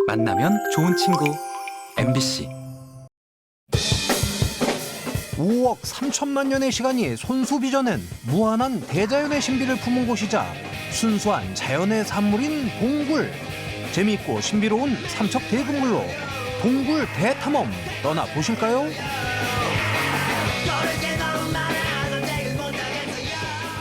만나면 좋은 친구 MBC. 5억 3천만 년의 시간이 손수 빚어낸 무한한 대자연의 신비를 품은 곳이자 순수한 자연의 산물인 동굴. 재미있고 신비로운 삼척 대금굴로 동굴 대탐험 떠나보실까요?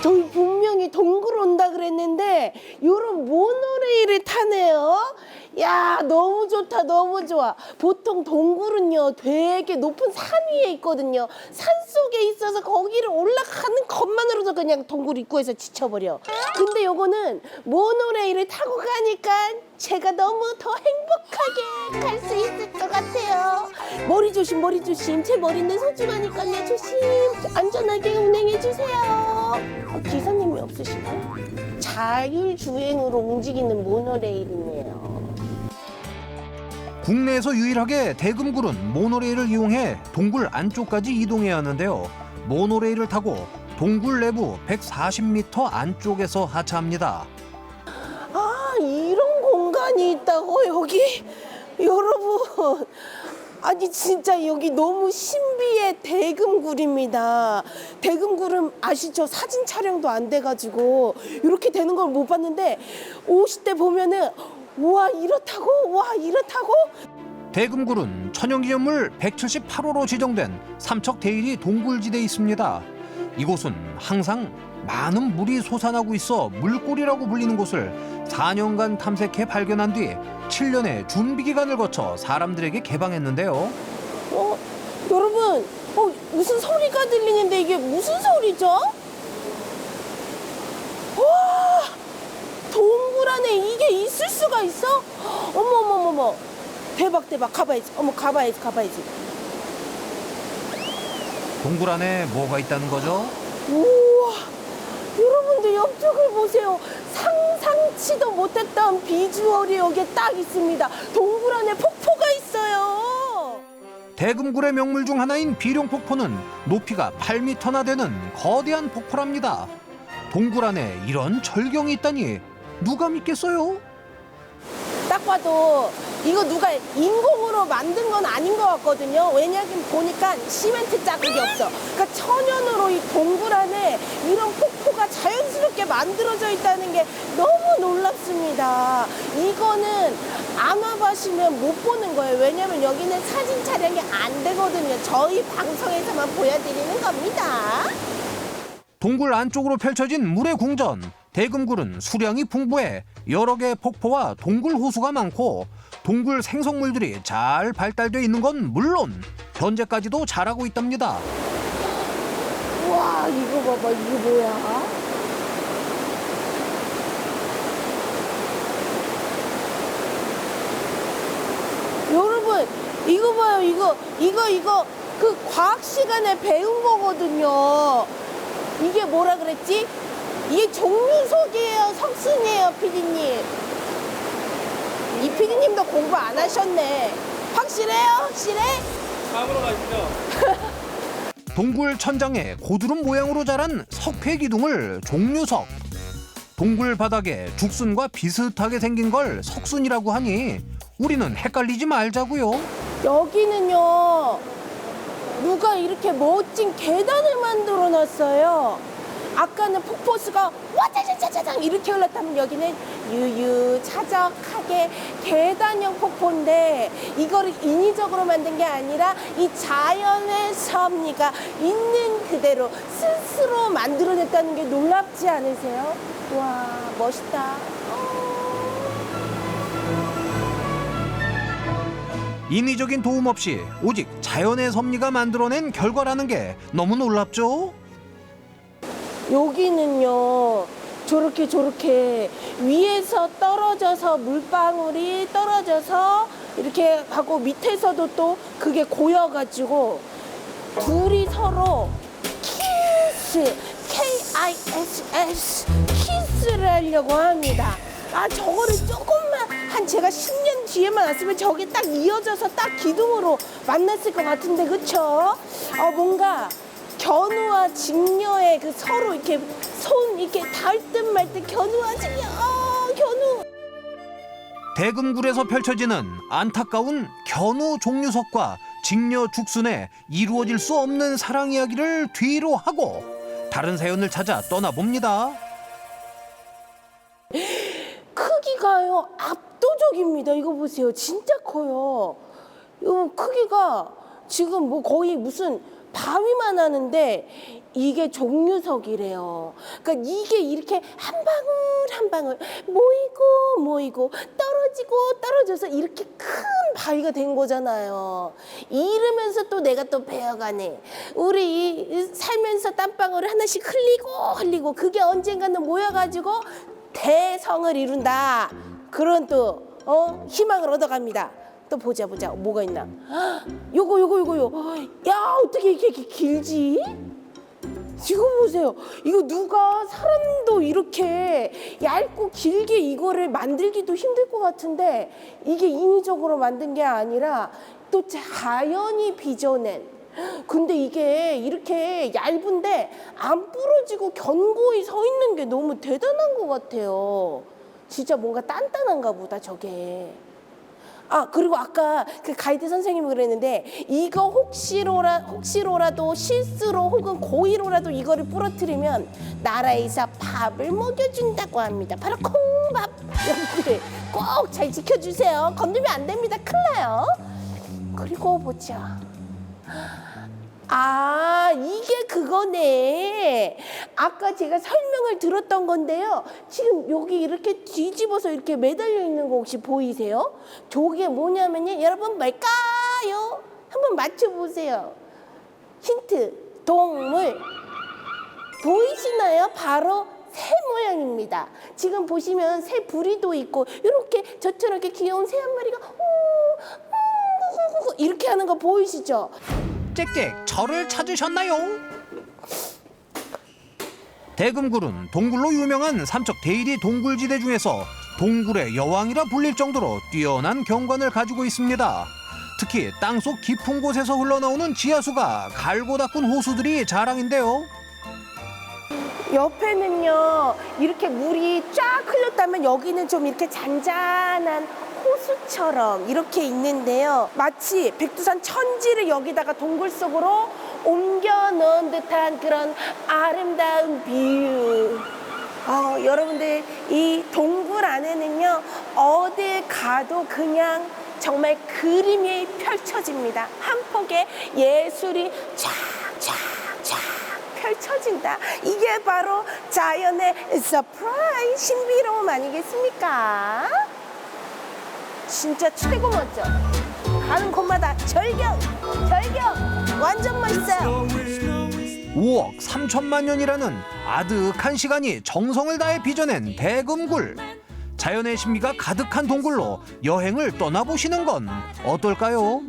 저희 분명히 동굴 온다 그랬는데 요런 모노레일을 타네요. 야, 너무 좋다, 너무 좋아. 보통 동굴은요 되게 높은 산 위에 있거든요. 산 속에 있어서 거기를 올라가는 것만으로도 그냥 동굴 입구에서 지쳐버려. 근데 요거는 모노레일을 타고 가니까 제가 너무 더 행복하게 갈 수 있을 것 같아요. 머리 조심, 머리 조심. 제 머리는 소중하니까요. 조심. 안전하게 운행해 주세요. 기사님이 없으신가요? 자율주행으로 움직이는 모노레일이네요. 국내에서 유일하게 대금굴은 모노레일을 이용해 동굴 안쪽까지 이동해야 하는데요. 모노레일을 타고 동굴 내부 140m 안쪽에서 하차합니다. 아, 이런 공간이 있다고 여기? 여러분, 아니 진짜 여기 너무 신비의 대금굴입니다. 대금굴은 아시죠? 사진 촬영도 안 돼가지고 이렇게 되는 걸 못 봤는데 오실 때 보면은 와 이렇다고? 와 이렇다고? 대금굴은 천연기념물 178호로 지정된 삼척 대일이 동굴지대에 있습니다. 이곳은 항상 많은 물이 솟아나고 있어 물골이라고 불리는 곳을 4년간 탐색해 발견한 뒤 7년의 준비 기간을 거쳐 사람들에게 개방했는데요. 여러분, 무슨 소리가 들리는데 이게 무슨 소리죠? 와, 동굴 안에 이게 있을 수가 있어? 어머머머머, 대박 대박. 가봐야지. 어머, 가봐야지. 동굴 안에 뭐가 있다는 거죠? 우와, 여러분들 옆쪽을 보세요. 상상치도 못했던 비주얼이 여기에 딱 있습니다. 동굴 안에 폭포가 있어요. 대금굴의 명물 중 하나인 비룡폭포는 높이가 8m나 되는 거대한 폭포랍니다. 동굴 안에 이런 절경이 있다니 누가 믿겠어요? 딱 봐도 이거 누가 인공으로 만든 건 아닌 것 같거든요. 왜냐하면 보니까 시멘트 자국이 없어. 그러니까 천연으로 이 동굴 안에 이런 폭포가 자연스럽게 만들어져 있다는 게 너무 놀랍습니다. 이거는 안 와보시면 못 보는 거예요. 왜냐하면 여기는 사진 촬영이 안 되거든요. 저희 방송에서만 보여드리는 겁니다. 동굴 안쪽으로 펼쳐진 물의 궁전. 대금굴은 수량이 풍부해 여러 개의 폭포와 동굴 호수가 많고 동굴 생성물들이 잘 발달돼 있는 건 물론 현재까지도 자라고 있답니다. 와, 이거 봐봐. 이게 뭐야? 여러분, 이거 봐요. 이거 그 과학 시간에 배운 거거든요. 이게 뭐라 그랬지? 이게 종류석이에요, 석순이에요, 피디님. 이 피디님도 공부 안 하셨네. 확실해요? 확실해? 다음으로 가시죠. 동굴 천장에 고드름 모양으로 자란 석회기둥을 종류석. 동굴 바닥에 죽순과 비슷하게 생긴 걸 석순이라고 하니 우리는 헷갈리지 말자고요. 여기는요, 누가 이렇게 멋진 계단을 만들어 놨어요. 아까는 폭포수가 와자자자자장 이렇게 흘렀다면 여기는 유유자적하게 계단형 폭포인데 이거를 인위적으로 만든 게 아니라 이 자연의 섭리가 있는 그대로 스스로 만들어냈다는 게 놀랍지 않으세요? 와, 멋있다. 인위적인 도움 없이 오직 자연의 섭리가 만들어낸 결과라는 게 너무 놀랍죠? 여기는요, 저렇게 위에서 떨어져서 물방울이 떨어져서 이렇게 하고 밑에서도 또 그게 고여가지고 둘이 서로 키스, K-I-S-S, 키스를 하려고 합니다. 아, 저거를 조금만 제가 10년 뒤에만 왔으면 저게 딱 이어져서 딱 기둥으로 만났을 것 같은데, 그쵸? 뭔가 견우와 직녀의 그 서로 이렇게 손 이렇게 닿을 듯 말 듯 견우와 직녀, 견우. 대금굴에서 펼쳐지는 안타까운 견우 종류석과 직녀 죽순의 이루어질 수 없는 사랑 이야기를 뒤로 하고 다른 사연을 찾아 떠나봅니다. 크기가요 압도적입니다. 이거 보세요. 진짜 커요. 이 크기가 지금 뭐 거의 무슨 바위만 하는데 이게 종류석이래요. 그러니까 이게 이렇게 한 방울 한 방울 모이고 떨어지고 떨어져서 이렇게 큰 바위가 된 거잖아요. 이러면서 또 내가 또 배워가네. 우리 살면서 땀방울을 하나씩 흘리고 그게 언젠가는 모여가지고 대성을 이룬다. 그런 또 희망을 얻어갑니다. 또 보자 뭐가 있나. 요거 야 어떻게 이렇게 길지? 이거 보세요. 이거 누가 사람도 이렇게 얇고 길게 이거를 만들기도 힘들 것 같은데 이게 인위적으로 만든 게 아니라 또 자연이 빚어낸. 근데 이게 이렇게 얇은데 안 부러지고 견고히 서 있는 게 너무 대단한 것 같아요. 진짜 뭔가 단단한가 보다 저게. 그리고 아까 그 가이드 선생님이 그랬는데 이거 혹시로라도 실수로 혹은 고의로라도 이거를 부러뜨리면 나라에서 밥을 먹여준다고 합니다. 바로 콩밥. 여러분들 꼭 잘 지켜주세요. 건드리면 안 됩니다. 큰일 나요. 그리고 보자. 이게 그거네. 아까 제가 설명을 들었던 건데요. 지금 여기 이렇게 뒤집어서 이렇게 매달려 있는 거 혹시 보이세요? 저게 뭐냐면요. 여러분 뭘까요? 한번 맞춰보세요. 힌트. 동물. 보이시나요? 바로 새 모양입니다. 지금 보시면 새 부리도 있고 이렇게 저처럼 이렇게 귀여운 새 한 마리가 이렇게 하는 거 보이시죠? 짹짹 저를 찾으셨나요? 대금굴은 동굴로 유명한 삼척 대일이 동굴지대 중에서 동굴의 여왕이라 불릴 정도로 뛰어난 경관을 가지고 있습니다. 특히 땅속 깊은 곳에서 흘러나오는 지하수가 갈고 닦은 호수들이 자랑인데요. 옆에는요 이렇게 물이 쫙 흘렀다면 여기는 좀 이렇게 잔잔한 호수처럼 이렇게 있는데요. 마치 백두산 천지를 여기다가 동굴 속으로 옮겨 넣은 듯한 그런 아름다운 뷰. 여러분들 이 동굴 안에는요 어딜 가도 그냥 정말 그림이 펼쳐집니다. 한 폭의 예술이 쫙쫙쫙 펼쳐진다. 이게 바로 자연의 서프라이즈 신비로움 아니겠습니까? 진짜 최고 멋져. 가는 곳마다 절경 완전 멋있어요. 5억 3천만 년이라는 아득한 시간이 정성을 다해 빚어낸 대금굴. 자연의 신비가 가득한 동굴로 여행을 떠나보시는 건 어떨까요?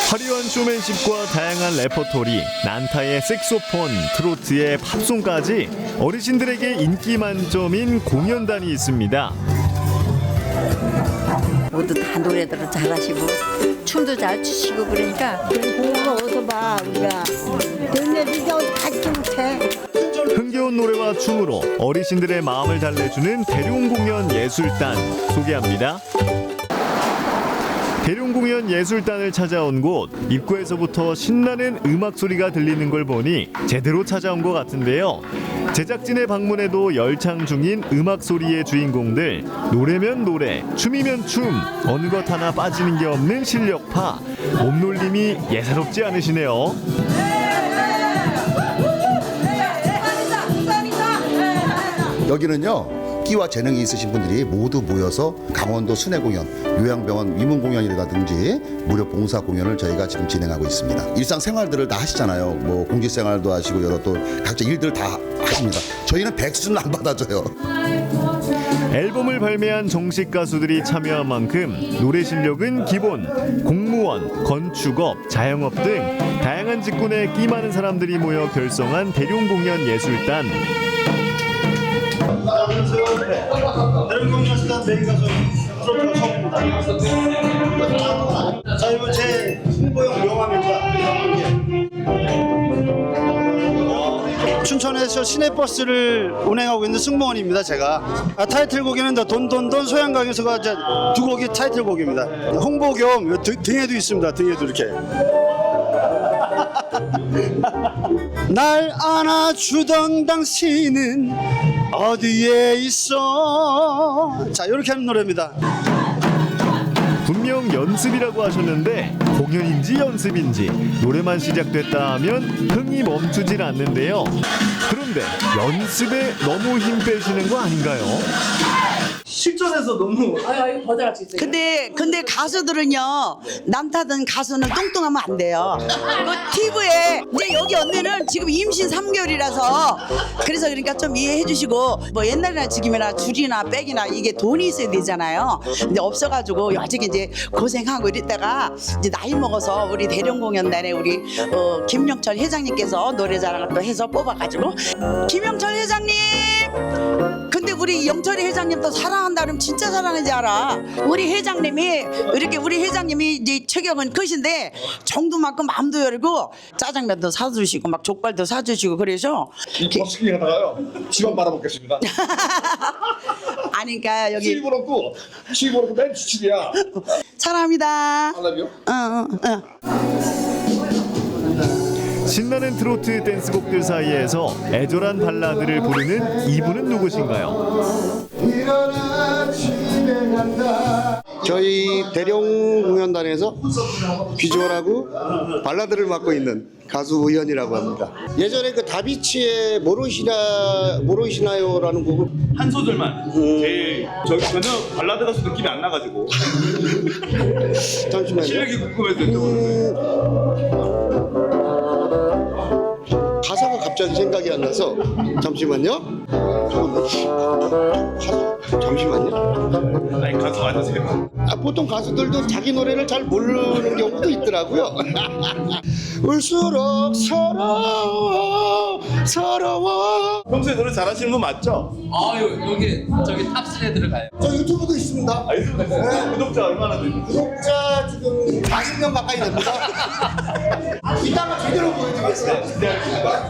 화려한 쇼맨십과 다양한 레퍼토리, 난타의 색소폰, 트로트의 팝송까지 어르신들에게 인기 만점인 공연단이 있습니다. 모두 다 노래들을 잘하시고 춤도 잘 추시고 그러니까 공부가 어디서 봐 우리가 동네들이 어디 가지 못해. 흥겨운 노래와 춤으로 어르신들의 마음을 달래주는 대룡공연 예술단 소개합니다. 대룡공연 예술단을 찾아온 곳, 입구에서부터 신나는 음악 소리가 들리는 걸 보니 제대로 찾아온 것 같은데요. 제작진의 방문에도 열창 중인 음악 소리의 주인공들, 노래면 노래, 춤이면 춤, 어느 것 하나 빠지는 게 없는 실력파, 몸놀림이 예사롭지 않으시네요. 여기는요 끼와 재능이 있으신 분들이 모두 모여서 강원도 순회 공연, 요양병원 위문 공연이라든지 무료 봉사 공연을 저희가 지금 진행하고 있습니다. 일상 생활들을 다 하시잖아요. 뭐 공직 생활도 하시고 여러 또 각자 일들 다 하십니다. 저희는 백수는 안 받아줘요. 앨범을 발매한 정식 가수들이 참여한 만큼 노래 실력은 기본, 공무원, 건축업, 자영업 등 다양한 직군에 끼 많은 사람들이 모여 결성한 대룡공연 예술단. 안녕하세요. 대룡공연 예술단 메인 가수 자, 이거 제 홍보용 명함입니다. 춘천에서 시내버스를 운행하고 있는 승무원입니다. 제가 타이틀곡에는 돈돈돈 소양강에서가 이제 두 곡이 타이틀곡입니다. 홍보 겸 등에도 있습니다. 등에도 이렇게 날 안아주던 당신은 어디에 있어. 자, 이렇게 하는 노래입니다. 분명 연습이라고 하셨는데 공연인지 연습인지 노래만 시작됐다 하면 흥이 멈추질 않는데요. 그런데 연습에 너무 힘 빼시는 거 아닌가요? 실전에서 너무 근데 가수들은요, 남타던 가수는 뚱뚱하면 안 돼요. 그 TV에 이제 여기 언니는 지금 임신 3개월이라서 그래서 그러니까 좀 이해해 주시고, 뭐 옛날이나 지금이나 줄이나 백이나 이게 돈이 있어야 되잖아요. 근데 없어가지고 여지게 이제 고생하고 이랬다가 이제 나이 먹어서 우리 대령공연단에 우리 김영철 회장님께서 노래자랑을 또 해서 뽑아가지고, 김영철 회장님, 근데 우리 영철이 회장님도 사랑한다 그러면 진짜 사랑하는지 알아. 우리 회장님이 이렇게 우리 회장님이 이제 체격은 크신데 정도만큼 마음도 열고 짜장면도 사주시고 막 족발도 사주시고 그래서 버스킹 하다가요 집안 빨아먹겠습니다. 아니 그러니까 여기 수입을 없고 맨 주출이야. 사랑합니다. 알라뷰. 신나는 트로트 댄스곡들 사이에서 애절한 발라드를 부르는 이분은 누구신가요? 저희 대령공연단에서 비주얼하고 발라드를 맡고 있는 가수 우현이라고 합니다. 예전에 그 다비치의 모르시나요라는 곡을 한 소절만. 저기 전혀 발라드 가수 느낌이 안 나가지고 잠시만요. 실력이 궁금해서 여쭤보는데. 가사가 갑자기 생각이 안 나서 잠시만요. 잠시만요. 아니 가수 맞으세요? 보통 가수들도 자기 노래를 잘 모르는 경우도 있더라고요. 울수록 서러워. 평소에 노래 잘하시는 분 맞죠? 여기 저기 탑3에 들어가요. 저 유튜브도 있습니다. 유튜브 있어요? 구독자 얼마나 되죠? 구독자 지금 40명 가까이 됩니다. 이따가 제대로 보여드리겠습니다.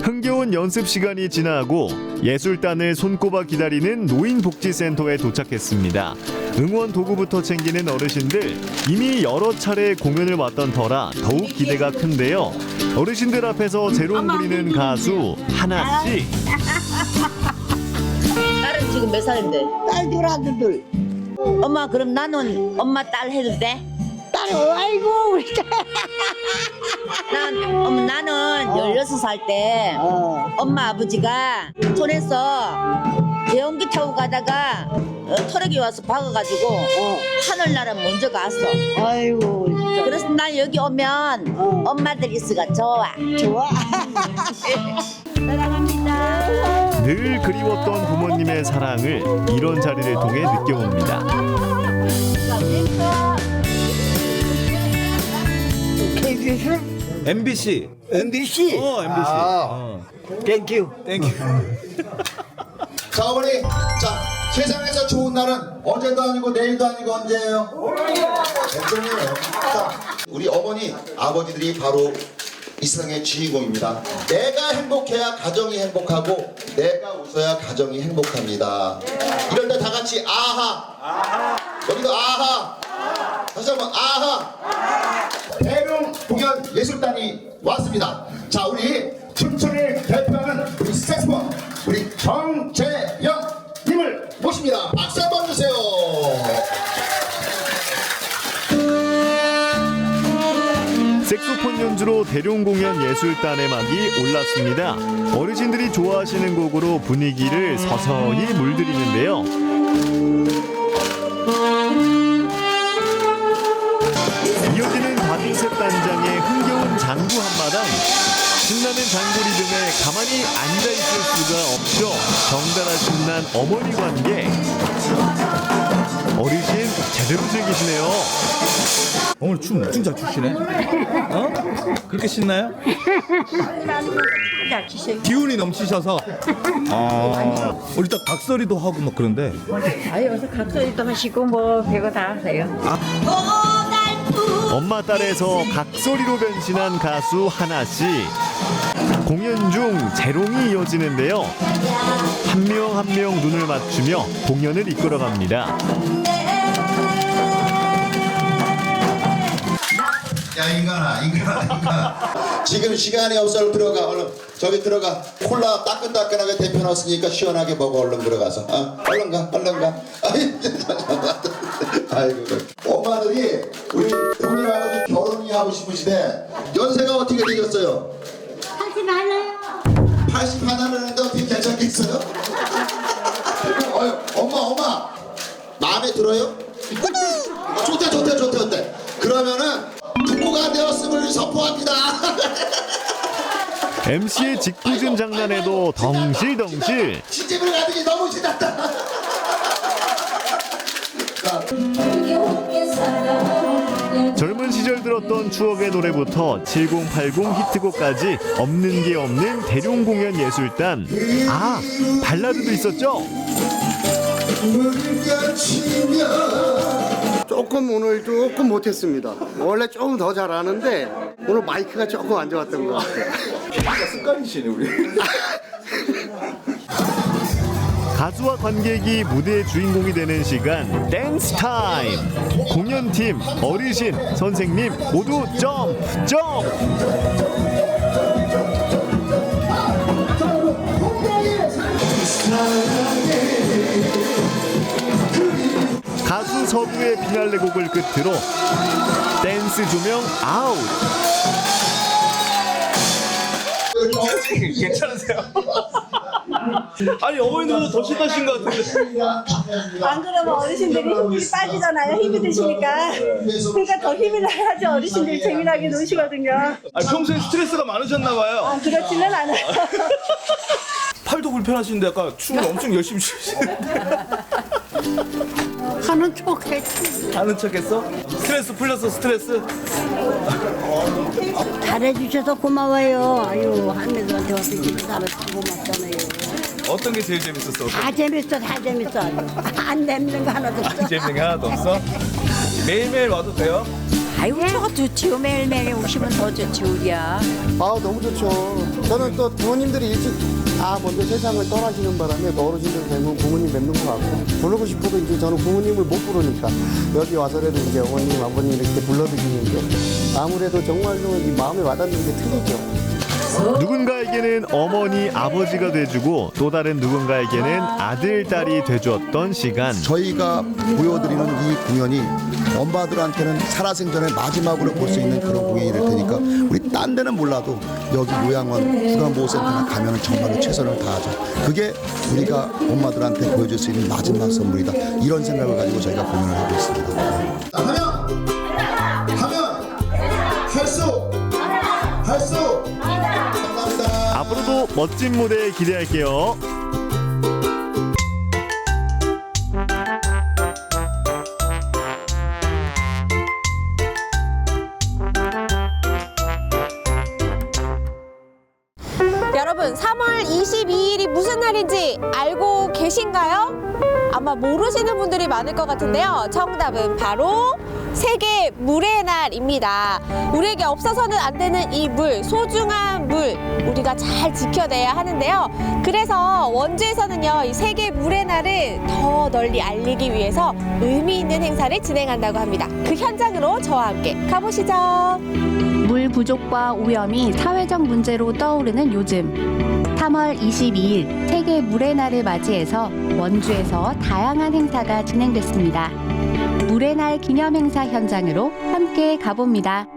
흥겨운 연습 시간이 지나고 예술단을 손꼽아 기다리는 노인복지센터에 도착했습니다. 응원 도구부터 챙기는 어르신들, 이미 여러 차례 공연을 왔던 터라 더욱 기대가 큰데요. 어르신들 앞에서 재롱 부리는 가수 하나씨. 딸은 지금 몇 살인데? 딸 둘 아들 둘. 엄마 그럼 나는 엄마 딸 해도 돼? 딸 아이고 우리 딸. 나는 16살 때 엄마 아버지가 촌에서 대형기 타고 가다가 트럭이 와서 박아가지고 하늘나라 먼저 갔어. 아이고 진짜. 그래서 난 여기 오면 엄마들 있어가 좋아. 사랑합니다. 늘 그리웠던 부모님의 사랑을 이런 자리를 통해 느껴봅니다. KBS MBC. MBC. MBC. 땡큐. 자, 어머니. 자, 세상에서 좋은 날은 어제도 아니고 내일도 아니고 언제예요? 오늘이에요. 자, 우리 어머니, 아버지들이 바로 이 세상의 주인공입니다. 내가 행복해야 가정이 행복하고 내가 웃어야 가정이 행복합니다. 이럴 때 다 같이 아하. 여기도 아하. 다시 한번 아하. 대령 공연 예술단이 왔습니다. 자, 우리 춘천을 대표하는 우리 색소폰 우리 정재영 님을 모십니다. 박수 한번 주세요. 색소폰 연주로 대룡공연 예술단의 막이 올랐습니다. 어르신들이 좋아하시는 곡으로 분위기를 서서히 물들이는데요. 이어지는 바둑셋 단장의 흥겨운 장구 한마당. 신나는 장구 리듬에 가만히 앉아있을 수가 없죠. 덩달아 신난 어머니 관계. 어르신 제대로 즐기시네요. 오늘 춤 엄청 잘 추시네. 어? 그렇게 신나요? 기운이 넘치셔서. 우리 딱 각설이도 하고 막 그런데. 아유, 여기서 각설이도 하시고 뭐 별거 다 하세요. 엄마 딸에서 각설이로 변신한 가수 하나 씨. 공연 중 재롱이 이어지는데요. 한 명 한 명 눈을 맞추며 공연을 이끌어갑니다. 야 인간아. 지금 시간이 없어. 들어가 얼른. 저기 들어가. 콜라 따끈따끈하게 데펴놨으니까 시원하게 먹어. 얼른 들어가서. 얼른 가. 아이고. 엄마들이 우리 형님하고 좀 결혼이 하고 싶으시대. 연세가 어떻게 되셨어요? 80 하나는데 어떻게 괜찮겠어요? 엄마 마음에 들어요? 좋대. 그러면은 부부가 되었음을 선포합니다. MC의 짓궂은 장난에도 덩실덩실. 시집을 가더니 너무 신났다. 젊은 시절 들었던 추억의 노래부터 7080 히트곡까지 없는 게 없는 대룡공연 예술단. 발라드도 있었죠? 오늘 조금 못했습니다. 원래 조금 더 잘하는데 오늘 마이크가 조금 안 좋았던 것 같아요. 습관이시네 우리. 가수와 관객이 무대의 주인공이 되는 시간, 댄스 타임. 공연팀, 어르신, 선생님 모두 점프. 가수 서구의 비날레 곡을 끝으로 댄스 조명 아웃. 괜찮으세요? 아니 어머니도 더 신나신 것 같은데. 안 그러면 어르신들이 힘이 빠지잖아요. 힘이 드시니까. 그러니까 더 힘이 나야지 어르신들이 재미나게 노시거든요. 평소에 스트레스가 많으셨나 봐요. 그렇지는 않아요. 팔도 불편하신데 아까 춤을 엄청 열심히 추시네. 하는 척했지. 하는 척했어? 스트레스 풀렸어 스트레스? 잘해주셔서 고마워요. 아유, 할머니들한테 어떻게 잘해서 고맙잖아요. 어떤 게 제일 재밌었어? 다 재밌어. 안 재밌는 거 하나도 없어. 안 재밌는 게 하나도 없어? 매일매일 와도 돼요? 아이고, 저거 좋지요. 매일매일 오시면 더 좋지, 우리야. 너무 좋죠. 저는 또 부모님들이 일찍 먼저 세상을 떠나시는 바람에 어르신들 뵈면 부모님 뵙는 것 같고 부르고 싶어도 이제 저는 부모님을 못 부르니까 여기 와서라도 이제 어머님, 아버님 이렇게 불러드리는 게 아무래도 정말로 이 마음에 와닿는 게 틀리죠. 누군가에게는 어머니, 아버지가 돼주고 또 다른 누군가에게는 아들, 딸이 돼주었던 시간. 저희가 보여드리는 이 공연이 엄마들한테는 살아생전의 마지막으로 볼 수 있는 그런 공연이 될 테니까 우리 딴 데는 몰라도 여기 요양원 주간보호센터나 가면은 정말로 최선을 다하죠. 그게 우리가 엄마들한테 보여줄 수 있는 마지막 선물이다. 이런 생각을 가지고 저희가 공연을 하고 있습니다. 할 수. 감사합니다. 앞으로도 멋진 무대 기대할게요. 여러분, 3월 22일이 무슨 날인지 알고 계신가요? 아마 모르시는 분들이 많을 것 같은데요. 정답은 바로 세계 물의 날입니다. 우리에게 없어서는 안 되는 이 물, 소중한 물, 우리가 잘 지켜내야 하는데요. 그래서 원주에서는요, 이 세계 물의 날을 더 널리 알리기 위해서 의미 있는 행사를 진행한다고 합니다. 그 현장으로 저와 함께 가보시죠. 물 부족과 오염이 사회적 문제로 떠오르는 요즘 3월 22일 세계 물의 날을 맞이해서 원주에서 다양한 행사가 진행됐습니다. 물의 날 기념 행사 현장으로 함께 가봅니다.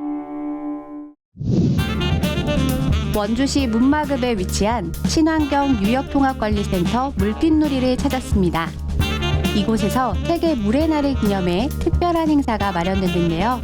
원주시 문마급에 위치한 친환경 유역통합관리센터 물빛누리를 찾았습니다. 이곳에서 세계 물의 날을 기념해 특별한 행사가 마련됐는데요.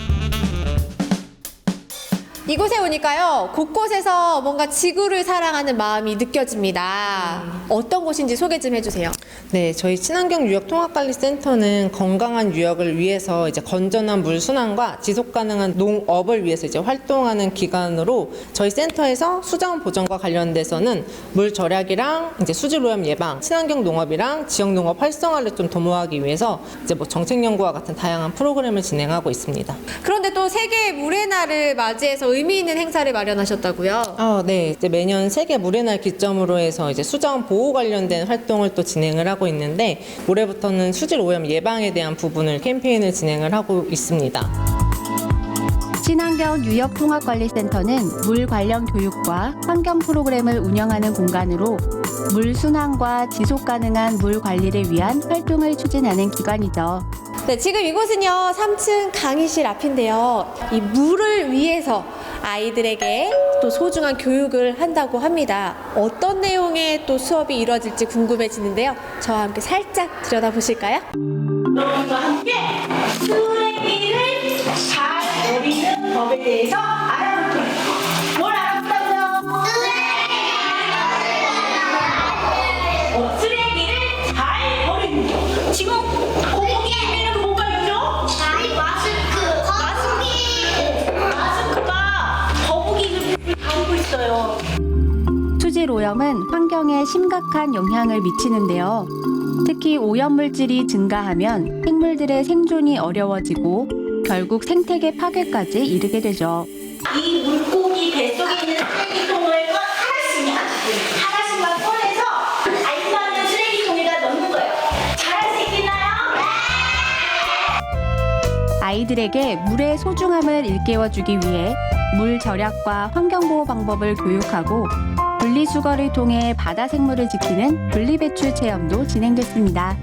이곳에 오니까요, 곳곳에서 뭔가 지구를 사랑하는 마음이 느껴집니다. 어떤 곳인지 소개 좀 해주세요. 네, 저희 친환경 유역 통합관리센터는 건강한 유역을 위해서 이제 건전한 물 순환과 지속 가능한 농업을 위해서 이제 활동하는 기관으로 저희 센터에서 수자원 보전과 관련돼서는 물 절약이랑 이제 수질 오염 예방, 친환경 농업이랑 지역 농업 활성화를 좀 도모하기 위해서 이제 뭐 정책 연구와 같은 다양한 프로그램을 진행하고 있습니다. 그런데 또 세계 물의 날을 맞이해서 의미 있는 행사를 마련하셨다고요? 네, 이제 매년 세계 물의 날 기점으로 해서 이제 수자원 보호 관련된 활동을 또 진행을 하고 있는데 올해부터는 수질 오염 예방에 대한 부분을 캠페인을 진행을 하고 있습니다. 친환경 유역통합관리센터는 물 관련 교육과 환경 프로그램을 운영하는 공간으로 물 순환과 지속 가능한 물 관리를 위한 활동을 추진하는 기관이죠. 네, 지금 이곳은요 3층 강의실 앞인데요. 이 물을 위해서 아이들에게 또 소중한 교육을 한다고 합니다. 어떤 내용의 또 수업이 이루어질지 궁금해지는데요. 저와 함께 살짝 들여다보실까요? 여러분과 함께 쓰레기를 잘 버리는 법에 대해서 알아볼 거예요. 뭘 알아본다고요? 쓰레기를 잘 버리는 거. 지금 거북이에 있는 거 뭐가 있죠? 마스크가 거북이를 담고 있어요. 수질 오염은 환경에 심각한 영향을 미치는데요. 특히 오염물질이 증가하면 생물들의 생존이 어려워지고 결국 생태계 파괴까지 이르게 되죠. 이 물고기 뱃속에 있는 쓰레기통을 하나씩만 꺼내서 알맞는 쓰레기통에다 넣는 거예요. 잘할 수 있겠나요? 아이들에게 물의 소중함을 일깨워주기 위해 물 절약과 환경보호 방법을 교육하고 분리수거를 통해 바다 생물을 지키는 분리배출 체험도 진행됐습니다.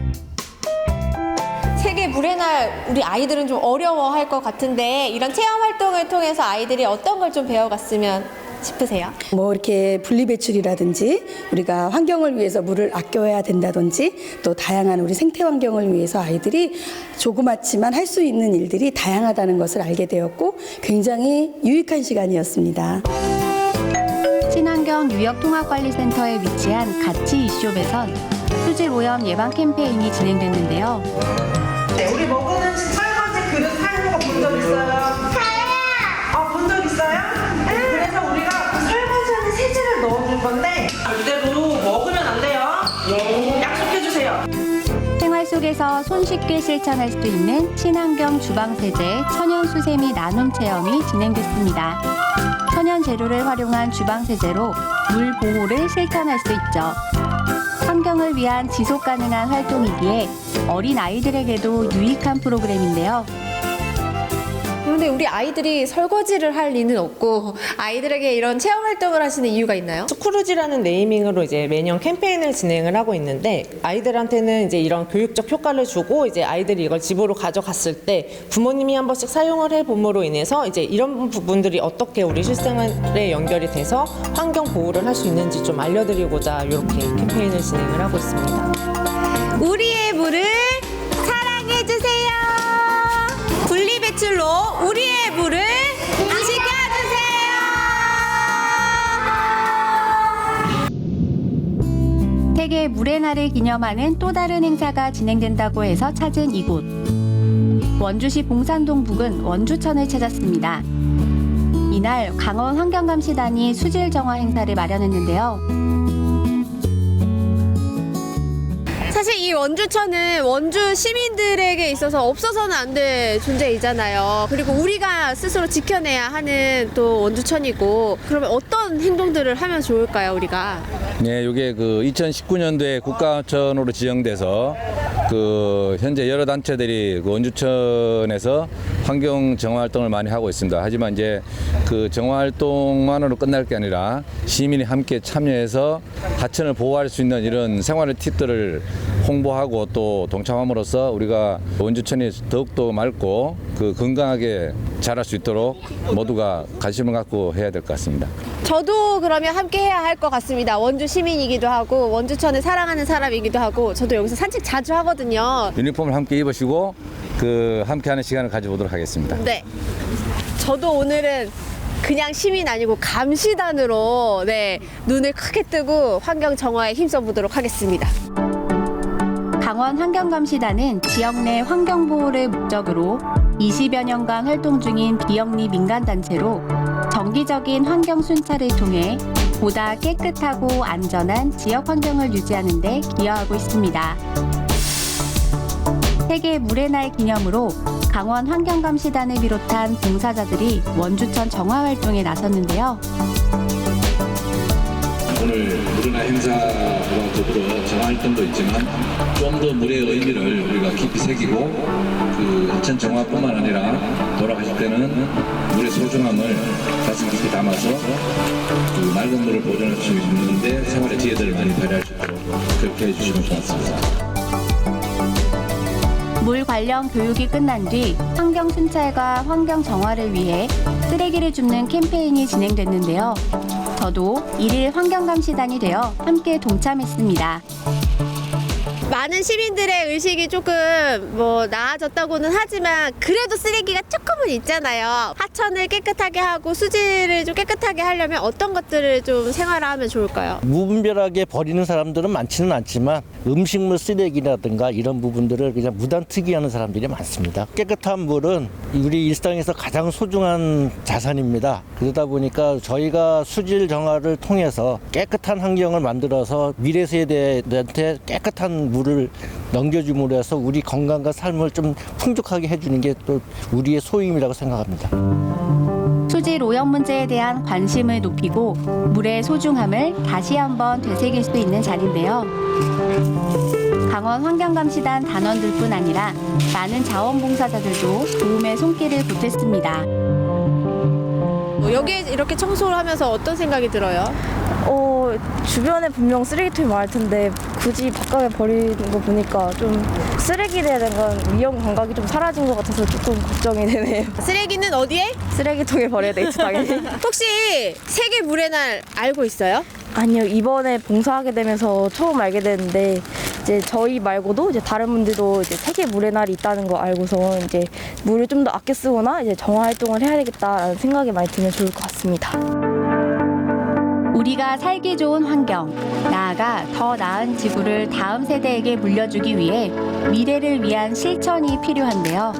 세계 물의 날 우리 아이들은 좀 어려워할 것 같은데 이런 체험 활동을 통해서 아이들이 어떤 걸 좀 배워갔으면 싶으세요? 뭐 이렇게 분리배출이라든지 우리가 환경을 위해서 물을 아껴야 된다든지 또 다양한 우리 생태 환경을 위해서 아이들이 조그맣지만 할 수 있는 일들이 다양하다는 것을 알게 되었고 굉장히 유익한 시간이었습니다. 친환경 유역통합관리센터에 위치한 가치 이숍에선 수질 오염 예방 캠페인이 진행됐는데요. 네, 우리 먹는 설거지 그릇 사용한 거 본 적 있어요? 본 적 있어요? 네. 그래서 우리가 설거지하는 세제를 넣어줄 건데 절대로 먹으면 안 돼요. 약속해주세요. 생활 속에서 손쉽게 실천할 수 있는 친환경 주방세제 천연 수세미 나눔 체험이 진행됐습니다. 천연 재료를 활용한 주방세제로 물 보호를 실천할 수 있죠. 환경을 위한 지속 가능한 활동이기에 어린 아이들에게도 유익한 프로그램인데요. 그런데 우리 아이들이 설거지를 할 리는 없고 아이들에게 이런 체험 활동을 하시는 이유가 있나요? 스크루지라는 네이밍으로 이제 매년 캠페인을 진행을 하고 있는데 아이들한테는 이제 이런 교육적 효과를 주고 이제 아이들이 이걸 집으로 가져갔을 때 부모님이 한 번씩 사용을 해 봄으로 인해서 이제 이런 부분들이 어떻게 우리 실생활에 연결이 돼서 환경 보호를 할 수 있는지 좀 알려드리고자 이렇게 캠페인을 진행을 하고 있습니다. 우리의 물을 사랑해주세요. 분리배출로 우리의 물을 지켜주세요. 세계 물의 날을 기념하는 또 다른 행사가 진행된다고 해서 찾은 이곳. 원주시 봉산동 부근 원주천을 찾았습니다. 이날 강원 환경감시단이 수질 정화 행사를 마련했는데요. 사실 이 원주천은 원주 시민들에게 있어서 없어서는 안 될 존재이잖아요. 그리고 우리가 스스로 지켜내야 하는 또 원주천이고, 그러면 어떤 행동들을 하면 좋을까요, 우리가? 네, 이게 그 2019년도에 국가천으로 지정돼서 그 현재 여러 단체들이 그 원주천에서 환경 정화 활동을 많이 하고 있습니다. 하지만 이제 그 정화 활동만으로 끝날 게 아니라 시민이 함께 참여해서 하천을 보호할 수 있는 이런 생활의 팁들을 홍보하고 또 동참함으로써 우리가 원주천이 더욱더 맑고 그 건강하게 자랄 수 있도록 모두가 관심을 갖고 해야 될 것 같습니다. 저도 그러면 함께 해야 할 것 같습니다. 원주 시민이기도 하고 원주천을 사랑하는 사람이기도 하고 저도 여기서 산책 자주 하거든요. 유니폼을 함께 입으시고 그 함께하는 시간을 가져보도록 하겠습니다. 네, 저도 오늘은 그냥 시민 아니고 감시단으로 네, 눈을 크게 뜨고 환경 정화에 힘써 보도록 하겠습니다. 강원 환경감시단은 지역 내 환경보호를 목적으로 20여 년간 활동 중인 비영리 민간단체로 정기적인 환경 순찰을 통해 보다 깨끗하고 안전한 지역 환경을 유지하는 데 기여하고 있습니다. 세계 물의 날 기념으로 강원 환경감시단을 비롯한 봉사자들이 원주천 정화 활동에 나섰는데요. 오늘 물의 날 행사와 더불어 정화 활동도 있지만 좀 더 물의 의미를 우리가 깊이 새기고 그 하천 정화뿐만 아니라 돌아가실 때는 물의 소중함을 가슴 깊이 담아서 그 맑은 물을 보존할 수 있는데 생활의 지혜들을 많이 발휘할 수 있도록 그렇게 해주시면 좋겠습니다. 물 관련 교육이 끝난 뒤 환경 순찰과 환경 정화를 위해 쓰레기를 줍는 캠페인이 진행됐는데요. 저도 1일 환경감시단이 되어 함께 동참했습니다. 많은 시민들의 의식이 조금 나아졌다고는 하지만 그래도 쓰레기가 조금은 있잖아요. 하천을 깨끗하게 하고 수질을 좀 깨끗하게 하려면 어떤 것들을 좀 생활화하면 좋을까요? 무분별하게 버리는 사람들은 많지는 않지만 음식물 쓰레기라든가 이런 부분들을 그냥 무단투기하는 사람들이 많습니다. 깨끗한 물은 우리 일상에서 가장 소중한 자산입니다. 그러다 보니까 저희가 수질 정화를 통해서 깨끗한 환경을 만들어서 미래 세대한테 깨끗한 물을 넘겨줌으로 해서 우리 건강과 삶을 좀 풍족하게 해주는 게 또 우리의 소임이라고 생각합니다. 수질 오염 문제에 대한 관심을 높이고 물의 소중함을 다시 한번 되새길 수 있는 자리인데요. 강원 환경감시단 단원들뿐 아니라 많은 자원봉사자들도 도움의 손길을 보탰습니다. 여기 이렇게 청소를 하면서 어떤 생각이 들어요? 주변에 분명 쓰레기통이 많을 텐데 굳이 바깥에 버리는 거 보니까 좀 쓰레기에 대한 위험 감각이 좀 사라진 것 같아서 조금 걱정이 되네요. 쓰레기는 어디에? 쓰레기통에 버려야 되겠죠, 당연히. 혹시 세계 물의 날 알고 있어요? 아니요, 이번에 봉사하게 되면서 처음 알게 됐는데 이제 저희 말고도 이제 다른 분들도 이제 세계 물의 날이 있다는 거 알고서 이제 물을 좀 더 아껴 쓰거나 이제 정화 활동을 해야 되겠다라는 생각이 많이 들면 좋을 것 같습니다. 우리가 살기 좋은 환경, 나아가 더 나은 지구를 다음 세대에게 물려주기 위해 미래를 위한 실천이 필요한데요.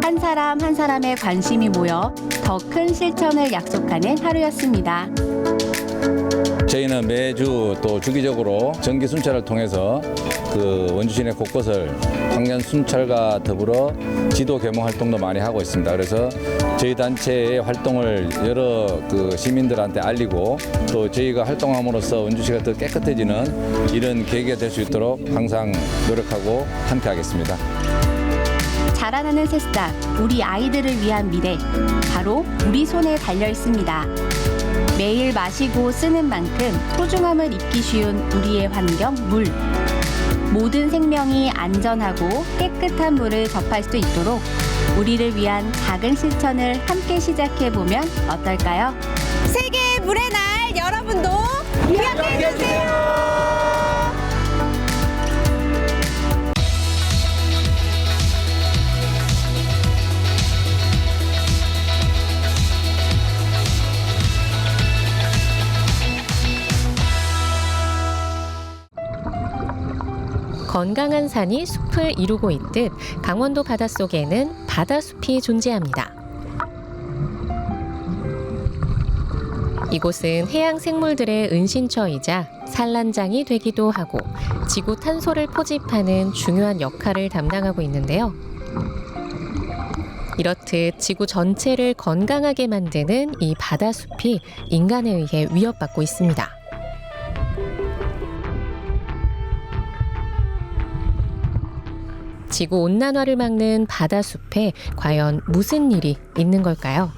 한 사람 한 사람의 관심이 모여 더 큰 실천을 약속하는 하루였습니다. 저희는 매주 또 주기적으로 정기 순찰을 통해서 그 원주 시내 곳곳을 환경 순찰과 더불어 지도 개몽 활동도 많이 하고 있습니다. 그래서 저희 단체의 활동을 여러 그 시민들한테 알리고 또 저희가 활동함으로써 원주시가 더 깨끗해지는 이런 계기가 될 수 있도록 항상 노력하고 함께하겠습니다. 자라나는 새싹, 우리 아이들을 위한 미래, 바로 우리 손에 달려 있습니다. 매일 마시고 쓰는 만큼 소중함을 잊기 쉬운 우리의 환경, 물. 모든 생명이 안전하고 깨끗한 물을 접할 수 있도록 우리를 위한 작은 실천을 함께 시작해보면 어떨까요? 세계 물의 날 여러분도 기억해주세요. 건강한 산이 숲을 이루고 있듯 강원도 바닷속에는 바다숲이 존재합니다. 이곳은 해양 생물들의 은신처이자 산란장이 되기도 하고 지구 탄소를 포집하는 중요한 역할을 담당하고 있는데요. 이렇듯 지구 전체를 건강하게 만드는 이 바다숲이 인간에 의해 위협받고 있습니다. 지구 온난화를 막는 바다숲에 과연 무슨 일이 있는 걸까요?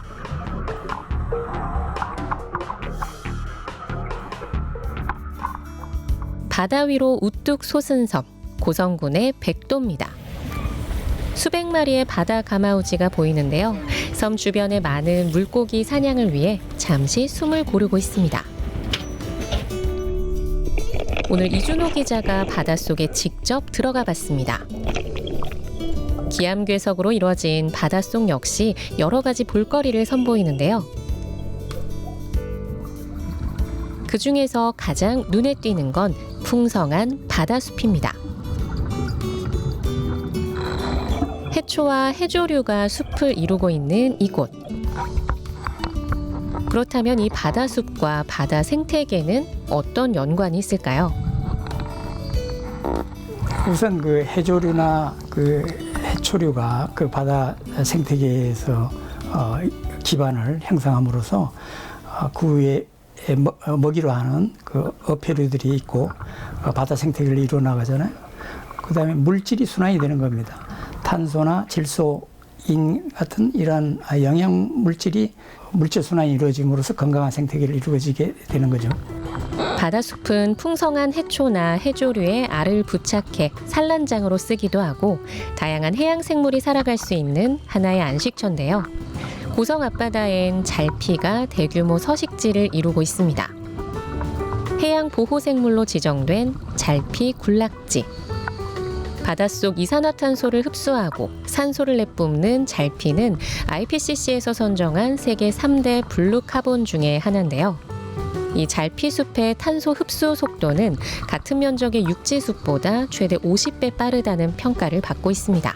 바다 위로 우뚝 솟은 섬, 고성군의 백도입니다. 수백 마리의 바다 가마우지가 보이는데요. 섬 주변의 많은 물고기 사냥을 위해 잠시 숨을 고르고 있습니다. 오늘 이준호 기자가 바닷속에 직접 들어가 봤습니다. 기암괴석으로 이루어진 바닷속 역시 여러 가지 볼거리를 선보이는데요. 그 중에서 가장 눈에 띄는 건 풍성한 바다숲입니다. 해초와 해조류가 숲을 이루고 있는 이곳. 그렇다면 이 바다숲과 바다 생태계는 어떤 연관이 있을까요? 우선 그 해조류나 그 해초류가 그 바다 생태계에서 기반을 형성함으로써 그 위에 먹이로 하는 그 어패류들이 있고 바다 생태계를 이루어 나가잖아요. 그다음에 물질이 순환이 되는 겁니다. 탄소나 질소, 인 같은 이러한 영양 물질이 물질 순환이 이루어짐으로써 건강한 생태계를 이루어지게 되는 거죠. 바다숲은 풍성한 해초나 해조류의 알을 부착해 산란장으로 쓰기도 하고 다양한 해양 생물이 살아갈 수 있는 하나의 안식처인데요. 고성 앞바다엔 잘피가 대규모 서식지를 이루고 있습니다. 해양 보호생물로 지정된 잘피 군락지. 바닷속 이산화탄소를 흡수하고 산소를 내뿜는 잘피는 IPCC에서 선정한 세계 3대 블루 카본 중에 하나인데요. 이 잘피숲의 탄소 흡수 속도는 같은 면적의 육지숲보다 최대 50배 빠르다는 평가를 받고 있습니다.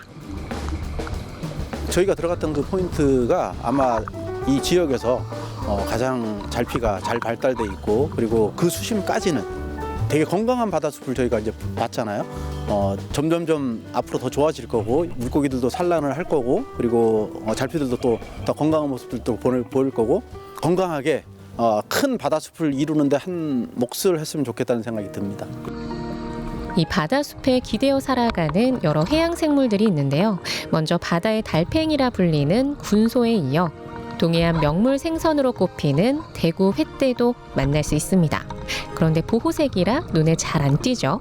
저희가 들어갔던 그 포인트가 아마 이 지역에서 가장 잘피가 잘 발달돼 있고 그리고 그 수심까지는 되게 건강한 바다숲을 저희가 이제 봤잖아요. 점점점 앞으로 더 좋아질 거고 물고기들도 산란을 할 거고 그리고 잘피들도 또 더 건강한 모습들도 보일 거고 건강하게 큰 바다숲을 이루는데 한 몫을 했으면 좋겠다는 생각이 듭니다. 이 바다숲에 기대어 살아가는 여러 해양 생물들이 있는데요. 먼저 바다의 달팽이라 불리는 군소에 이어 동해안 명물 생선으로 꼽히는 대구 횟대도 만날 수 있습니다. 그런데 보호색이라 눈에 잘 안 띄죠.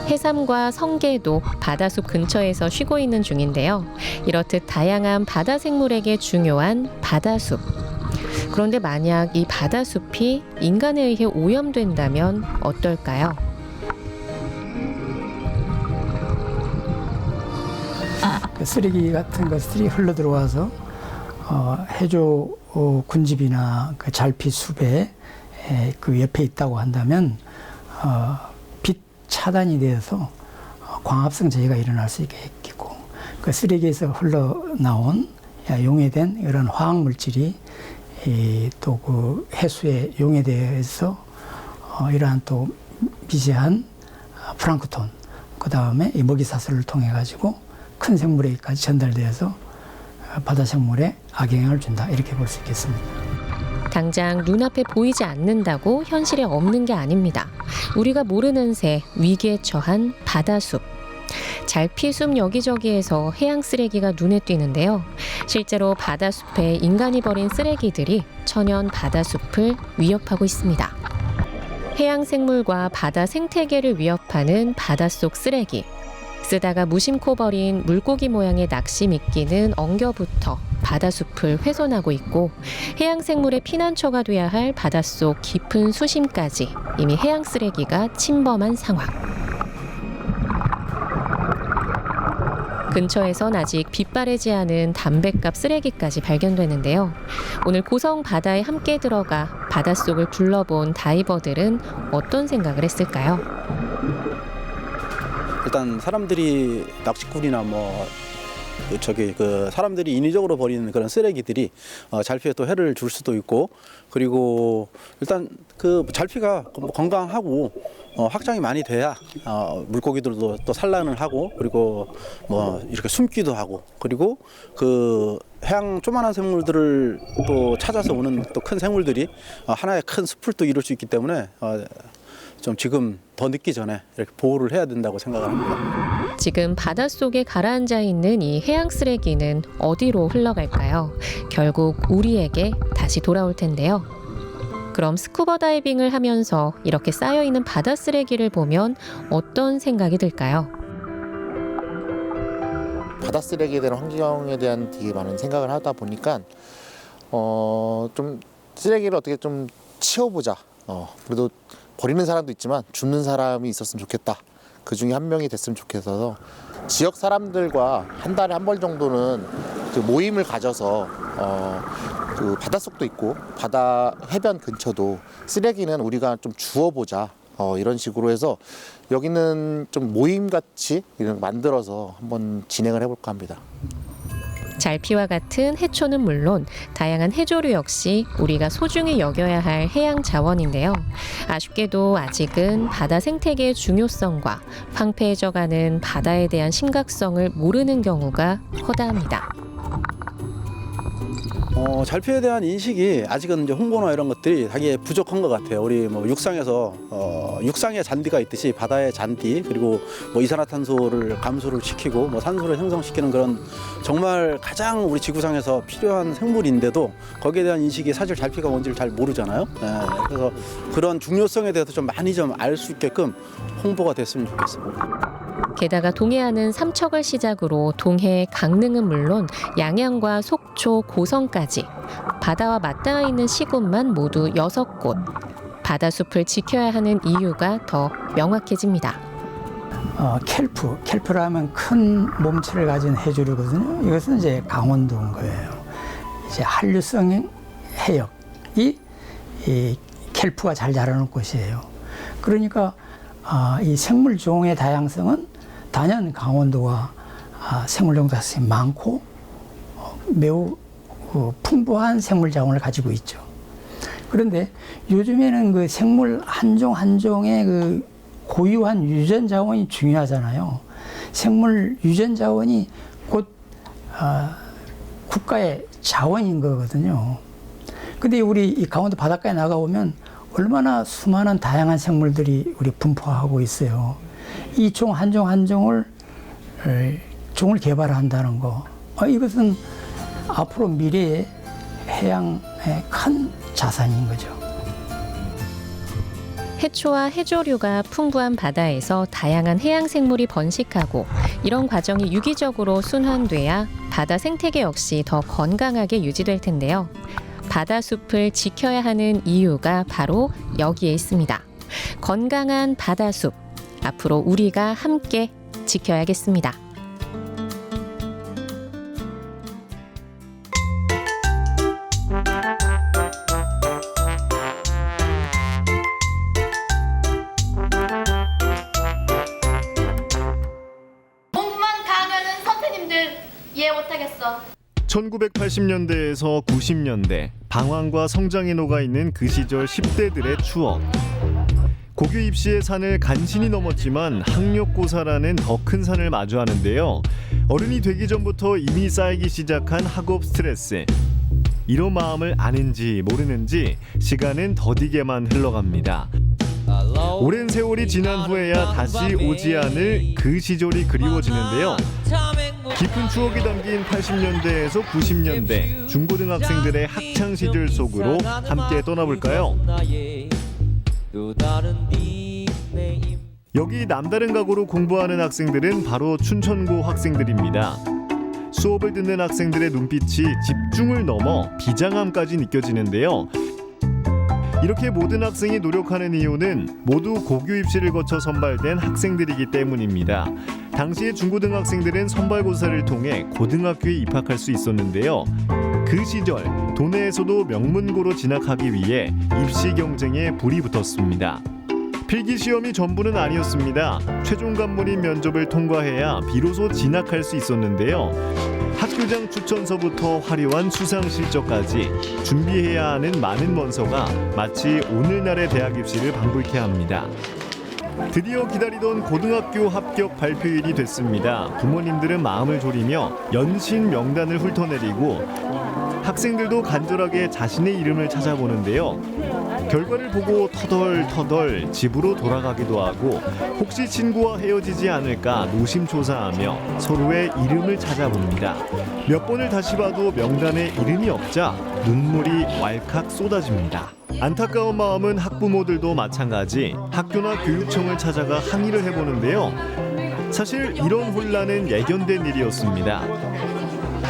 해삼과 성게도 바다숲 근처에서 쉬고 있는 중인데요. 이렇듯 다양한 바다 생물에게 중요한 바다숲. 그런데 만약 이 바다숲이 인간에 의해 오염된다면 어떨까요? 쓰레기 같은 것들이 흘러 들어와서 해조 군집이나 그 잘피 숲에 그 옆에 있다고 한다면 빛 차단이 되어서 광합성 재해가 일어날 수 있겠고 그 쓰레기에서 흘러나온 용해된 이런 화학 물질이 또 그 해수에 용해되어서 이러한 또 미세한 플랑크톤 그 다음에 이 먹이 사슬을 통해 가지고 큰 생물에게까지 전달되어서 바다 생물에 악영향을 준다 이렇게 볼 수 있겠습니다. 당장 눈앞에 보이지 않는다고 현실에 없는 게 아닙니다. 우리가 모르는 새 위기에 처한 바다숲. 잘피숲 여기저기에서 해양 쓰레기가 눈에 띄는데요. 실제로 바다숲에 인간이 버린 쓰레기들이 천연 바다숲을 위협하고 있습니다. 해양 생물과 바다 생태계를 위협하는 바닷속 쓰레기. 쓰다가 무심코 버린 물고기 모양의 낚시 미끼는 엉겨붙어 바다숲을 훼손하고 있고 해양 생물의 피난처가 돼야 할 바닷속 깊은 수심까지 이미 해양 쓰레기가 침범한 상황. 근처에선 아직 빛바래지 않은 담뱃값 쓰레기까지 발견되는데요. 오늘 고성 바다에 함께 들어가 바닷속을 둘러본 다이버들은 어떤 생각을 했을까요? 일단 사람들이 낚시꾼이나 사람들이 인위적으로 버리는 그런 쓰레기들이 잘피에 또 해를 줄 수도 있고 그리고 일단 그 잘피가 건강하고 확장이 많이 돼야 물고기들도 또 산란을 하고 그리고 이렇게 숨기도 하고 그리고 그 해양 조만한 생물들을 또 찾아서 오는 또 큰 생물들이 하나의 큰 숲을 또 이룰 수 있기 때문에 좀 지금 더 늦기 전에 이렇게 보호를 해야 된다고 생각을 합니다. 지금 바닷속에 가라앉아 있는 이 해양 쓰레기는 어디로 흘러갈까요? 결국 우리에게 다시 돌아올 텐데요. 그럼 스쿠버 다이빙을 하면서 이렇게 쌓여있는 바다 쓰레기를 보면 어떤 생각이 들까요? 바다 쓰레기에 대한 환경에 대한 되게 많은 생각을 하다 보니까 좀 쓰레기를 어떻게 좀 치워보자. 그래도 버리는 사람도 있지만 줍는 사람이 있었으면 좋겠다. 그 중에 한 명이 됐으면 좋겠어서 지역 사람들과 한 달에 한 번 정도는 그 모임을 가져서 그 바닷속도 있고 바다 해변 근처도 쓰레기는 우리가 좀 주워보자. 이런 식으로 해서 여기는 좀 모임같이 만들어서 한번 진행을 해볼까 합니다. 잘피와 같은 해초는 물론 다양한 해조류 역시 우리가 소중히 여겨야 할 해양 자원인데요. 아쉽게도 아직은 바다 생태계의 중요성과 황폐해져가는 바다에 대한 심각성을 모르는 경우가 허다합니다. 잘피에 대한 인식이 아직은 이제 홍보나 이런 것들이 되게 부족한 것 같아요. 우리 뭐 육상에서 육상의 잔디가 있듯이 바다의 잔디, 그리고 뭐 이산화탄소를 감소를 시키고 뭐 산소를 형성시키는 그런 정말 가장 우리 지구상에서 필요한 생물인데도 거기에 대한 인식이 사실 잘피가 뭔지를 잘 모르잖아요. 그래서 그런 중요성에 대해서 좀 많이 좀 알 수 있게끔 홍보가 됐으면 좋겠습니다. 게다가 동해안은 삼척을 시작으로 동해, 강릉은 물론 양양과 속초, 고성까지 바다와 맞닿아 있는 시군만 모두 6곳. 바다숲을 지켜야 하는 이유가 더 명확해집니다. 켈프라면 큰 몸체를 가진 해조류거든요. 이것은 이제 강원도인 거예요. 이제 한류성 해역이 이 켈프가 잘 자라는 곳이에요. 그러니까 이 생물종의 다양성은 단연 강원도가 생물종 다양성이 많고 매우 풍부한 생물 자원을 가지고 있죠. 그런데 요즘에는 그 생물 한 종 한 종의 그 고유한 유전 자원이 중요하잖아요. 생물 유전 자원이 곧 국가의 자원인 거거든요. 근데 우리 이 강원도 바닷가에 나가보면 얼마나 수많은 다양한 생물들이 우리 분포하고 있어요. 이 종 한 종 한 종을 개발한다는 거. 이것은 앞으로 미래의 해양의 큰 자산인 거죠. 해초와 해조류가 풍부한 바다에서 다양한 해양 생물이 번식하고 이런 과정이 유기적으로 순환돼야 바다 생태계 역시 더 건강하게 유지될 텐데요. 바다숲을 지켜야 하는 이유가 바로 여기에 있습니다. 건강한 바다숲, 앞으로 우리가 함께 지켜야겠습니다. 공부만 강하면은 선생님들 이해 못하겠어. 1980년대에서 90년대 방황과 성장에 녹아있는 그 시절 10대들의 추억. 고교 입시의 산을 간신히 넘었지만 학력고사라는 더 큰 산을 마주하는데요. 어른이 되기 전부터 이미 쌓이기 시작한 학업 스트레스. 이런 마음을 아는지 모르는지 시간은 더디게만 흘러갑니다. 오랜 세월이 지난 후에야 다시 오지 않을 그 시절이 그리워지는데요. 깊은 추억이 담긴 80년대에서 90년대 중고등학생들의 학창 시절 속으로 함께 떠나볼까요? 여기 남다른 각오로 공부하는 학생들은 바로 춘천고 학생들입니다. 수업을 듣는 학생들의 눈빛이 집중을 넘어 비장함까지 느껴지는데요. 이렇게 모든 학생이 노력하는 이유는 모두 고교 입시를 거쳐 선발된 학생들이기 때문입니다. 당시의 중고등학생들은 선발고사를 통해 고등학교에 입학할 수 있었는데요. 그 시절 도내에서도 명문고로 진학하기 위해 입시 경쟁에 불이 붙었습니다. 필기시험이 전부는 아니었습니다. 최종 관문인 면접을 통과해야 비로소 진학할 수 있었는데요. 학교장 추천서부터 화려한 수상 실적까지 준비해야 하는 많은 원서가 마치 오늘날의 대학 입시를 방불케 합니다. 드디어 기다리던 고등학교 합격 발표일이 됐습니다. 부모님들은 마음을 졸이며 연신 명단을 훑어내리고 학생들도 간절하게 자신의 이름을 찾아보는데요. 결과를 보고 터덜터덜 집으로 돌아가기도 하고 혹시 친구와 헤어지지 않을까 노심초사하며 서로의 이름을 찾아봅니다. 몇 번을 다시 봐도 명단에 이름이 없자 눈물이 왈칵 쏟아집니다. 안타까운 마음은 학부모들도 마찬가지 학교나 교육청을 찾아가 항의를 해보는데요. 사실 이런 혼란은 예견된 일이었습니다.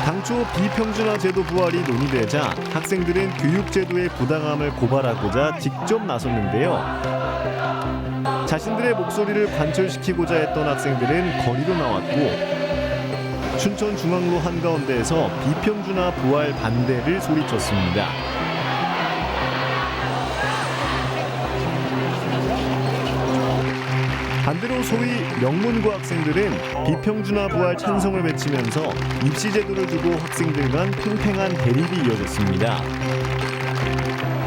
당초 비평준화 제도 부활이 논의되자 학생들은 교육제도의 부당함을 고발하고자 직접 나섰는데요. 자신들의 목소리를 관철시키고자 했던 학생들은 거리로 나왔고 춘천중앙로 한가운데에서 비평준화 부활 반대를 소리쳤습니다. 반대로 소위 명문고 학생들은 비평준화 부활 찬성을 외치면서 입시 제도를 두고 학생들 간 팽팽한 대립이 이어졌습니다.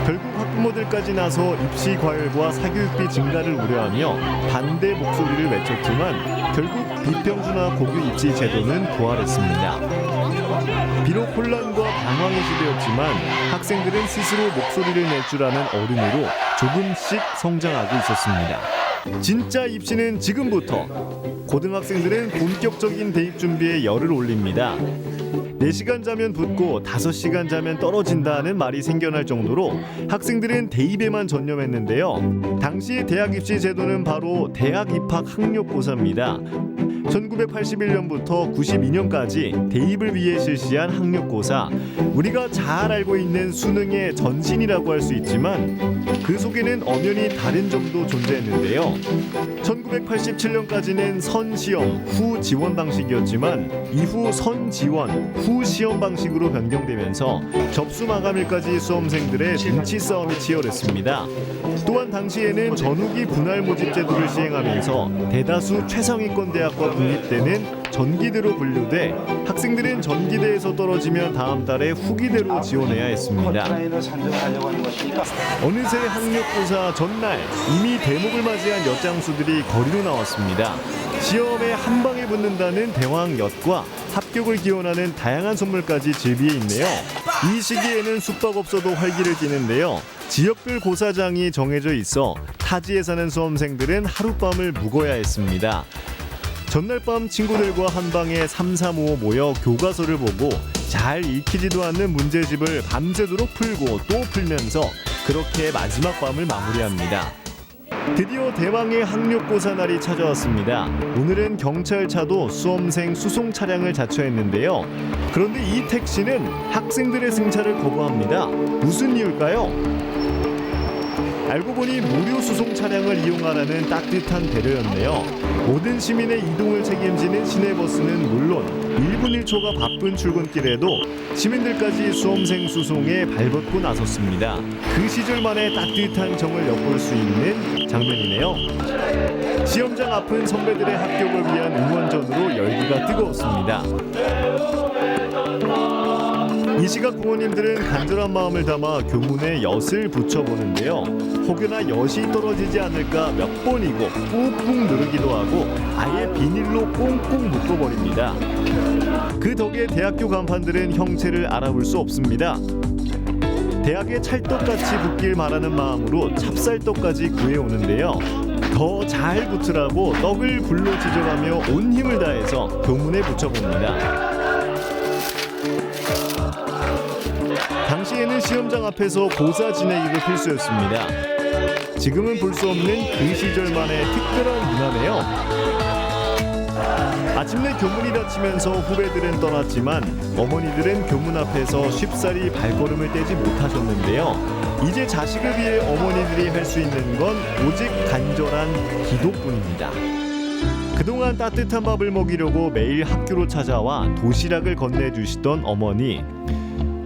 결국 학부모들까지 나서 입시 과열과 사교육비 증가를 우려하며 반대 목소리를 외쳤지만 결국 비평준화 고교 입시 제도는 부활했습니다. 비록 혼란과 방황의 시대였지만 학생들은 스스로 목소리를 낼 줄 아는 어른으로 조금씩 성장하고 있었습니다. 진짜 입시는 지금부터. 고등학생들은 본격적인 대입 준비에 열을 올립니다. 4시간 자면 붙고 5시간 자면 떨어진다는 말이 생겨날 정도로 학생들은 대입에만 전념했는데요. 당시 대학 입시 제도는 바로 대학 입학 학력고사입니다. 1981년부터 92년까지 대입을 위해 실시한 학력고사. 우리가 잘 알고 있는 수능의 전신이라고 할 수 있지만 그 속에는 엄연히 다른 점도 존재했는데요. 1987년까지는 선시험, 후 지원 방식이었지만 이후 선지원, 후 시험 방식으로 변경되면서 접수 마감일까지 수험생들의 눈치 싸움이 치열했습니다. 또한 당시에는 전후기 분할 모집 제도를 시행하면서 대다수 최상위권 대학과 국립대는 전기대로 분류돼 학생들은 전기대에서 떨어지면 다음 달에 후기대로 지원해야 했습니다. 어느새 학력고사 전날 이미 대목을 맞이한 엿장수들이 거리로 나왔습니다. 시험에 한 방에 붙는다는 대왕엿과 합격을 기원하는 다양한 선물까지 즐비해 있네요. 이 시기에는 숙박업소도 활기를 띠는데요. 지역별 고사장이 정해져 있어 타지에 사는 수험생들은 하룻밤을 묵어야 했습니다. 전날 밤 친구들과 한 방에 3, 4, 5 모여 교과서를 보고 잘 읽히지도 않는 문제집을 밤새도록 풀고 또 풀면서 그렇게 마지막 밤을 마무리합니다. 드디어 대왕의 학력고사 날이 찾아왔습니다. 오늘은 경찰차도 수험생 수송 차량을 자처했는데요. 그런데 이 택시는 학생들의 승차를 거부합니다. 무슨 이유일까요? 알고 보니 무료 수송 차량을 이용하라는 따뜻한 배려였네요. 모든 시민의 이동을 책임지는 시내버스는 물론 1분 1초가 바쁜 출근길에도 시민들까지 수험생 수송에 발벗고 나섰습니다. 그 시절만의 따뜻한 정을 엿볼 수 있는 장면이네요. 시험장 앞은 선배들의 합격을 위한 응원전으로 열기가 뜨거웠습니다. 이 시각 부모님들은 간절한 마음을 담아 교문에 엿을 붙여보는데요. 혹여나 엿이 떨어지지 않을까 몇 번이고 꾹꾹 누르기도 하고 아예 비닐로 꽁꽁 묶어버립니다. 그 덕에 대학교 간판들은 형체를 알아볼 수 없습니다. 대학에 찰떡같이 붙길 바라는 마음으로 찹쌀떡까지 구해오는데요. 더 잘 붙으라고 떡을 불로 지져가며 온 힘을 다해서 교문에 붙여봅니다. 당시에는 시험장 앞에서 고사 지내기도 필수였습니다. 지금은 볼 수 없는 그 시절만의 특별한 문화네요. 아침내 교문이 닫히면서 후배들은 떠났지만 어머니들은 교문 앞에서 쉽사리 발걸음을 떼지 못하셨는데요. 이제 자식을 위해 어머니들이 할 수 있는 건 오직 간절한 기도뿐입니다. 그동안 따뜻한 밥을 먹이려고 매일 학교로 찾아와 도시락을 건네주시던 어머니.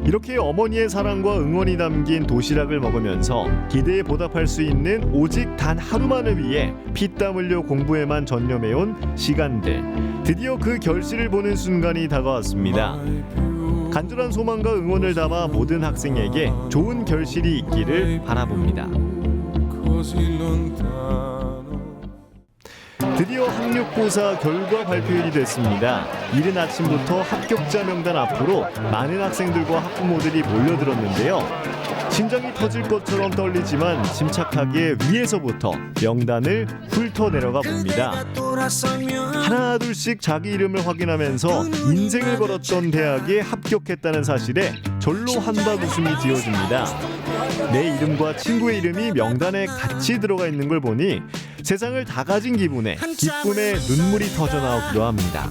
이렇게 어머니의 사랑과 응원이 담긴 도시락을 먹으면서 기대에 보답할 수 있는 오직 단 하루만을 위해 피땀 흘려 공부에만 전념해온 시간들. 드디어 그 결실을 보는 순간이 다가왔습니다. 간절한 소망과 응원을 담아 모든 학생에게 좋은 결실이 있기를 바라봅니다. 드디어 학력고사 결과 발표일이 됐습니다. 이른 아침부터 합격자 명단 앞으로 많은 학생들과 학부모들이 몰려들었는데요. 심장이 터질 것처럼 떨리지만 침착하게 위에서부터 명단을 훑어 내려가 봅니다. 하나 둘씩 자기 이름을 확인하면서 인생을 걸었던 대학에 합격했다는 사실에 절로 한박 웃음이 지어집니다. 내 이름과 친구의 이름이 명단에 같이 들어가 있는 걸 보니 세상을 다 가진 기분에 기쁨에 눈물이 터져 나오기도 합니다.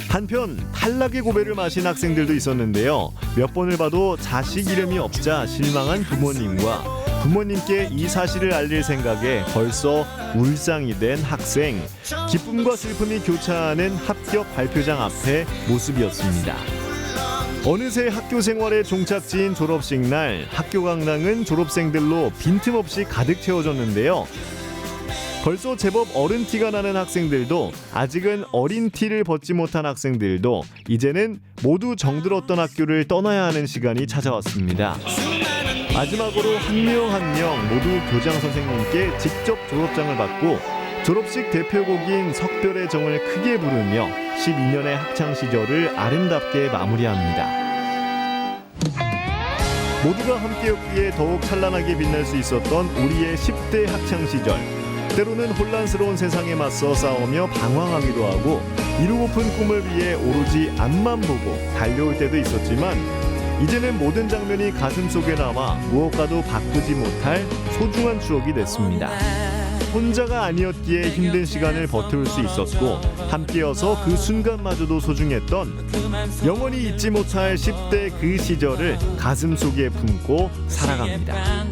한편 탈락의 고배를 마신 학생들도 있었는데요. 몇 번을 봐도 자식 이름이 없자 실망한 부모님과 부모님께 이 사실을 알릴 생각에 벌써 울상이 된 학생. 기쁨과 슬픔이 교차하는 합격 발표장 앞의 모습이었습니다. 어느새 학교 생활의 종착지인 졸업식 날, 학교 강당은 졸업생들로 빈틈없이 가득 채워졌는데요. 벌써 제법 어른 티가 나는 학생들도, 아직은 어린 티를 벗지 못한 학생들도 이제는 모두 정들었던 학교를 떠나야 하는 시간이 찾아왔습니다. 마지막으로 한 명 한 명 모두 교장 선생님께 직접 졸업장을 받고 졸업식 대표곡인 석별의 정을 크게 부르며 12년의 학창 시절을 아름답게 마무리합니다. 모두가 함께였기에 더욱 찬란하게 빛날 수 있었던 우리의 10대 학창 시절. 때로는 혼란스러운 세상에 맞서 싸우며 방황하기도 하고 이루고픈 꿈을 위해 오로지 앞만 보고 달려올 때도 있었지만, 이제는 모든 장면이 가슴속에 남아 무엇과도 바꾸지 못할 소중한 추억이 됐습니다. 혼자가 아니었기에 힘든 시간을 버텨올 수 있었고, 함께여서 그 순간마저도 소중했던, 영원히 잊지 못할 10대 그 시절을 가슴속에 품고 살아갑니다.